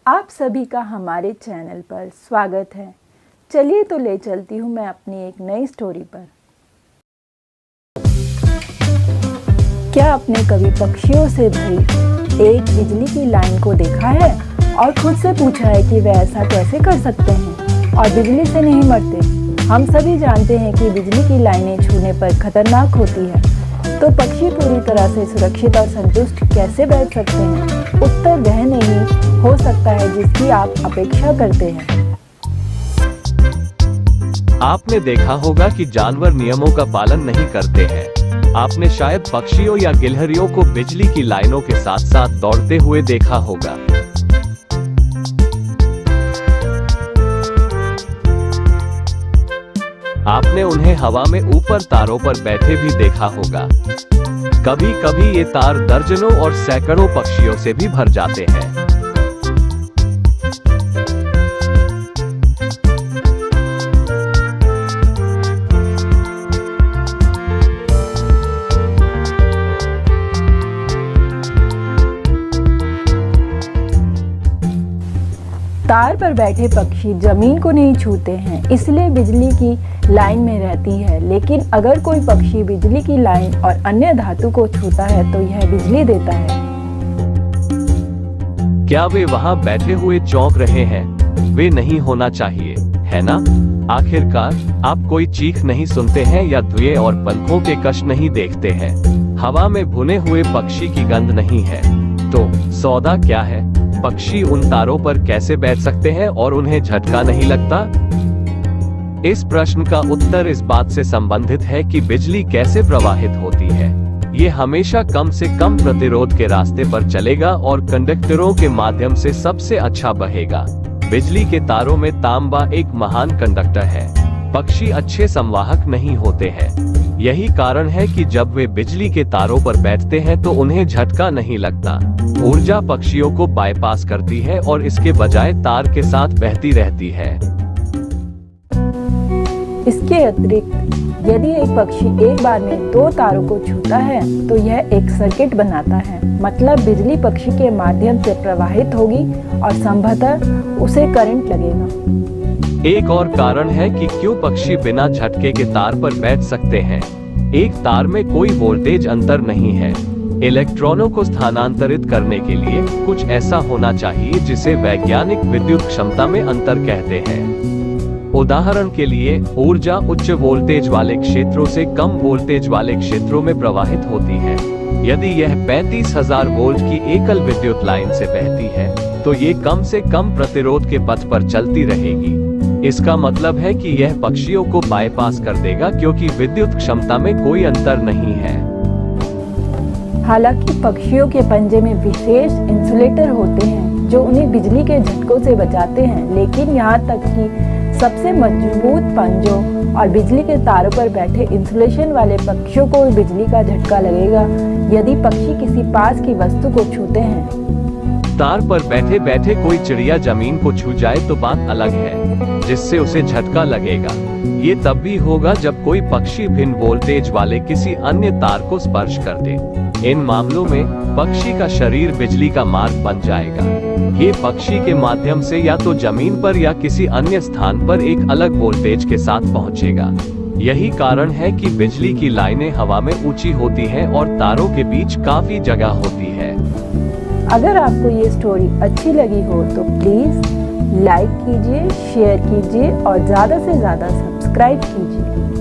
आप सभी का हमारे चैनल पर स्वागत है। चलिए तो ले चलती हूँ मैं अपनी एक नई स्टोरी पर। क्या आपने कभी पक्षियों से भरी एक बिजली की लाइन को देखा है और खुद से पूछा है कि वे ऐसा कैसे कर सकते हैं और बिजली से नहीं मरते? हम सभी जानते हैं कि बिजली की लाइनें छूने पर खतरनाक होती है, तो पक्षी पूरी तरह से सुरक्षित और संतुष्ट कैसे बैठ सकते हैं? उत्तर वह नहीं हो सकता है जिसकी आप अपेक्षा करते हैं। आपने देखा होगा कि जानवर नियमों का पालन नहीं करते हैं। आपने शायद पक्षियों या गिलहरियों को बिजली की लाइनों के साथ साथ दौड़ते हुए देखा होगा। आपने उन्हें हवा में ऊपर तारों पर बैठे भी देखा होगा। कभी कभी ये तार दर्जनों और सैकड़ों पक्षियों से भी भर जाते हैं। तार पर बैठे पक्षी जमीन को नहीं छूते हैं, इसलिए बिजली की लाइन में रहती है। लेकिन अगर कोई पक्षी बिजली की लाइन और अन्य धातु को छूता है तो यह बिजली देता है। क्या वे वहां बैठे हुए चौंक रहे हैं? वे नहीं होना चाहिए, है ना? आखिरकार आप कोई चीख नहीं सुनते हैं या धुएं और पंखों के कश नहीं देखते हैं। हवा में भुने हुए पक्षी की गंध नहीं है। तो सौदा क्या है? पक्षी उन तारों पर कैसे बैठ सकते हैं और उन्हें झटका नहीं लगता? इस प्रश्न का उत्तर इस बात से संबंधित है कि बिजली कैसे प्रवाहित होती है। ये हमेशा कम से कम प्रतिरोध के रास्ते पर चलेगा और कंडक्टरों के माध्यम से सबसे अच्छा बहेगा। बिजली के तारों में तांबा एक महान कंडक्टर है। पक्षी अच्छे संवाहक नहीं होते हैं। यही कारण है कि जब वे बिजली के तारों पर बैठते हैं तो उन्हें झटका नहीं लगता। ऊर्जा पक्षियों को बाईपास करती है और इसके बजाय तार के साथ बहती रहती है। इसके अतिरिक्त यदि एक पक्षी एक बार में 2 तारों को छूता है तो यह एक सर्किट बनाता है, मतलब बिजली पक्षी के माध्यम से प्रवाहित होगी और संभवतः उसे करंट लगेगा। एक और कारण है कि क्यों पक्षी बिना झटके के तार पर बैठ सकते हैं। एक तार में कोई वोल्टेज अंतर नहीं है। इलेक्ट्रॉनों को स्थानांतरित करने के लिए कुछ ऐसा होना चाहिए जिसे वैज्ञानिक विद्युत क्षमता में अंतर कहते हैं। उदाहरण के लिए, ऊर्जा उच्च वोल्टेज वाले क्षेत्रों से कम वोल्टेज वाले क्षेत्रों में प्रवाहित होती है। यदि यह 35,000 वोल्ट की एकल विद्युत लाइन से बहती है तो ये कम से कम प्रतिरोध के पथ पर चलती रहेगी। इसका मतलब है कि यह पक्षियों को बाईपास कर देगा क्योंकि विद्युत क्षमता में कोई अंतर नहीं है। हालांकि पक्षियों के पंजे में विशेष इंसुलेटर होते हैं जो उन्हें बिजली के झटकों से बचाते हैं, लेकिन यहाँ तक कि सबसे मजबूत पंजों और बिजली के तारों पर बैठे इंसुलेशन वाले पक्षियों को बिजली का झटका लगेगा यदि पक्षी किसी पास की वस्तु को छूते हैं। तार पर बैठे बैठे कोई चिड़िया जमीन को छू जाए तो बात अलग है, जिससे उसे झटका लगेगा। ये तब भी होगा जब कोई पक्षी भिन्न वोल्टेज वाले किसी अन्य तार को स्पर्श कर दे। इन मामलों में पक्षी का शरीर बिजली का मार्ग बन जाएगा। ये पक्षी के माध्यम से या तो जमीन पर या किसी अन्य स्थान पर एक अलग वोल्टेज के साथ पहुंचेगा। यही कारण है कि बिजली की लाइनें हवा में ऊंची होती हैं और तारों के बीच काफी जगह होती है। अगर आपको ये स्टोरी अच्छी लगी हो तो प्लीज लाइक कीजिए, शेयर कीजिए और ज्यादा से ज्यादा सब्सक्राइब कीजिए।